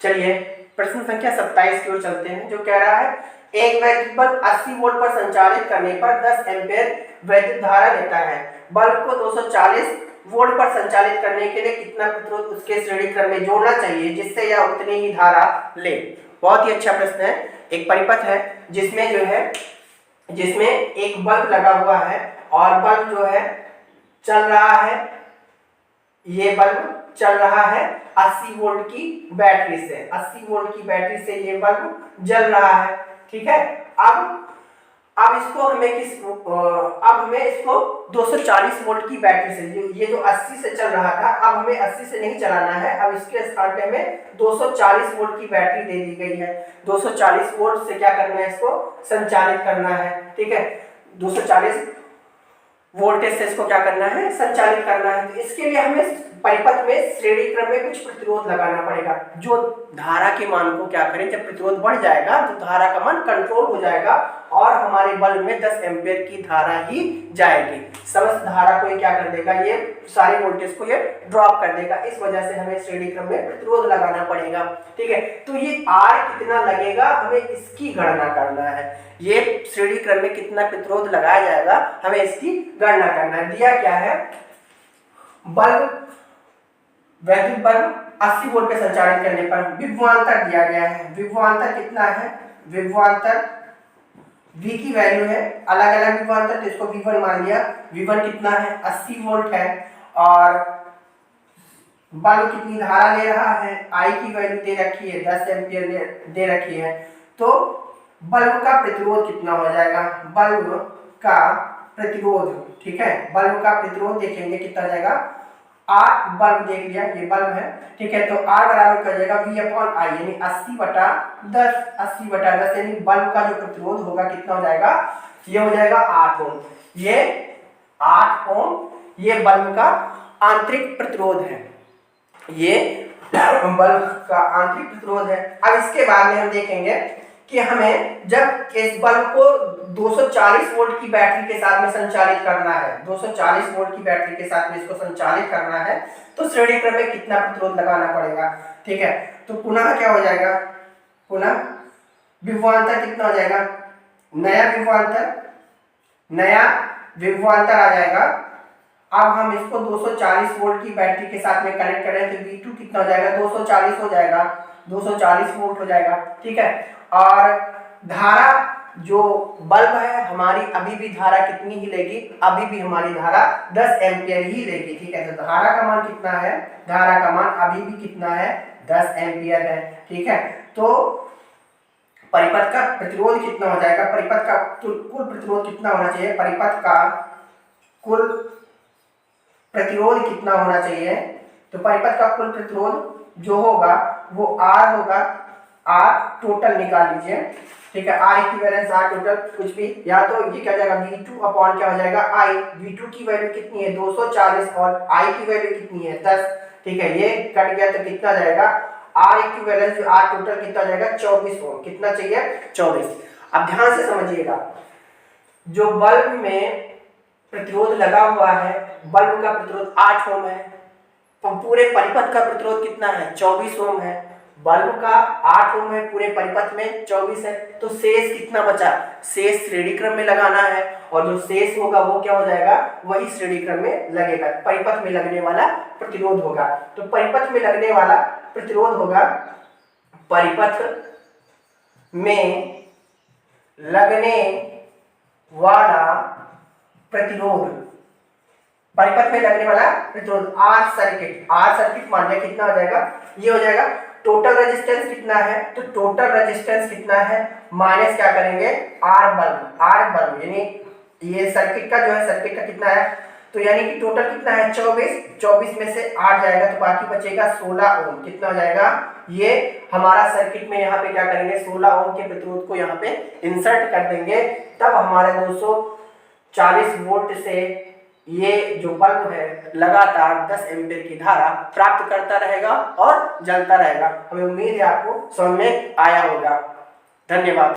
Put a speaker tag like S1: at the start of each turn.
S1: चलिए प्रश्न संख्या 27 की ओर चलते हैं, जो कह रहा है एक वैद्युत बल्ब 80 वोल्ट पर संचालित करने पर 10 एम्पीयर वैद्युत धारा लेता है। बल्ब को 240 वोल्ट पर संचालित करने के लिए कितना प्रतिरोध उसके श्रेणी क्रम में जोड़ना चाहिए जिससे यह उतनी ही धारा ले। बहुत ही अच्छा प्रश्न है। एक परिपथ है जिसमें एक बल्ब लगा हुआ है और बल्ब जो है चल रहा है। ये बल्ब चल रहा है 80 वोल्ट की बैटरी से। 80 वोल्ट की बैटरी से ये बल्ब जल रहा है। ठीक है। अब हमें इसको 240 वोल्ट की बैटरी से, ये जो 80 से चल रहा था, अब हमें 80 से नहीं चलाना है। अब इसके स्थान पे हमें 240 वोल्ट की बैटरी दे दी गई है। 240 वोल्ट से क्या करना है, इसको संचालित करना है। ठीक है। 240 वोल्टेज से इसको क्या करना है, संचालित करना है। तो इसके लिए हमें परिपथ में श्रेणी क्रम में कुछ प्रतिरोध लगाना पड़ेगा, जो धारा के मान को क्या करें, जब प्रतिरोध बढ़ जाएगा तो धारा का मान कंट्रोल हो जाएगा और हमारे बल्ब में 10 एम्पीयर की धारा ही जाएगी। समस्त धारा को ये क्या कर देगा, ये सारे वोल्टेज को ये ड्रॉप कर देगा। इस वजह से हमें श्रेणी क्रम में प्रतिरोध लगाना पड़ेगा। ठीक है। तो ये R कितना लगेगा, हमें इसकी गणना करना है। ये श्रेणी क्रम में कितना प्रतिरोध लगाया जाएगा, हमें इसकी गणना करना है। दिया क्या है, वैद्युत बल्ब 80 वोल्ट पे संचालित करने पर विभवांतर दिया गया है। विभवांतर कितना है, विभवांतर V की वैल्यू है, अलग अलग विभवांतर, तो इसको V1 मान लिया। V1 कितना है, 80 वोल्ट है और बल्ब कितनी धारा ले रहा है, I की वैल्यू दे रखी है, 10 एम्पीयर दे रखी है। तो बल्ब का प्रतिरोध कितना हो जाएगा, बल्ब का प्रतिरोध, ठीक है, बल्ब का प्रतिरोध देखेंगे कितना जाएगा, R बल्ब देख लिया, ये बल्ब है। ठीक है। तो R बराबर कर जाएगा V/I, यानी 80/10, 80/10, यानी बल्ब का जो प्रतिरोध होगा कितना हो जाएगा, ये हो जाएगा 8 ओम। ये 8 ओम ये बल्ब का आंतरिक प्रतिरोध है। ये बल्ब का आंतरिक प्रतिरोध है। अब इसके बाद में हम देखेंगे कि हमें जब इस बल्ब को 240 वोल्ट की बैटरी के साथ में संचालित करना है, 240 वोल्ट की बैटरी के साथ में इसको संचालित करना है, तो श्रेणी क्रम में कितना प्रतिरोध लगाना पड़ेगा। ठीक है। तो पुनः क्या हो जाएगा, पुनः विभवांतर कितना हो जाएगा, नया विभवांतर आ जाएगा। अब हम इसको 240 वोल्ट की बैटरी के साथ में कनेक्ट करें तो V2 कितना हो जाएगा, 240 हो जाएगा, 240 वोल्ट हो जाएगा। ठीक है। और धारा जो बल्ब है हमारी अभी भी धारा कितनी ही लेगी, अभी भी हमारी धारा 10 एम्पीयर ही लेगी। ठीक है। तो धारा का मान कितना है, धारा का मान अभी भी कितना है, 10 एम्पीयर है। ठीक है। तो परिपथ का प्रतिरोध कितना हो जाएगा, परिपथ का कुल प्रतिरोध कितना होना चाहिए, परिपथ का कुल प्रतिरोध कितना होना चाहिए, तो परिपथ का कुल प्रतिरोध जो होगा वो R होगा। R टोटल निकाल लीजिए। ठीक है। R इक्विवेलेंस R टोटल कुछ भी, या तो ये क्या जाएगा V2 अपॉन क्या हो जाएगा I। V2 की वैल्यू कितनी है, 240, और I की वैल्यू कितनी है, 10। ठीक है। ये कट गया तो कितना जाएगा, R इक्विवेलेंस जो R टोटल कितना जाएगा, 24 ओम। कितना चाहिए, 24। अब ध्यान से समझिएगा, जो बल्ब में प्रतिरोध लगा हुआ है, बल्ब का प्रतिरोध 8 ओम है, तो पूरे परिपथ का प्रतिरोध कितना है, 24 ओम है। बल्ब का 8 ओम है, पूरे परिपथ में 24 है, तो शेष कितना बचा, शेष श्रेणी क्रम में लगाना है, और जो शेष होगा वो क्या हो जाएगा, वही श्रेणी क्रम में लगेगा, परिपथ में लगने वाला प्रतिरोध होगा। तो परिपथ में लगने वाला प्रतिरोध होगा, परिपथ में लगने वाला प्रतिरोध, परिपथ में लगने वाला प्रतिरोध R सर्किट मान लिया, कितना हो जाएगा, ये हो जाएगा। टोटल रेजिस्टेंस कितना है, तो टोटल रेजिस्टेंस कितना है, माइनस क्या करेंगे, R बल्ब, यानी ये सर्किट का जो है, सर्किट का कितना है, तो यानी कि टोटल कितना है, 24 में से 8 जाएगा तो बाकी बचेगा 16 ओम। कितना हो जाएगा, ये हमारा सर्किट में यहाँ पे क्या करेंगे, 16 ओम के प्रतिरोध को यहाँ पे इंसर्ट कर देंगे, तब हमारे 240 वोल्ट से ये जो बल्ब है लगातार 10 एम्पीयर की धारा प्राप्त करता रहेगा और जलता रहेगा। हमें उम्मीद है आपको समझ में आया होगा। धन्यवाद।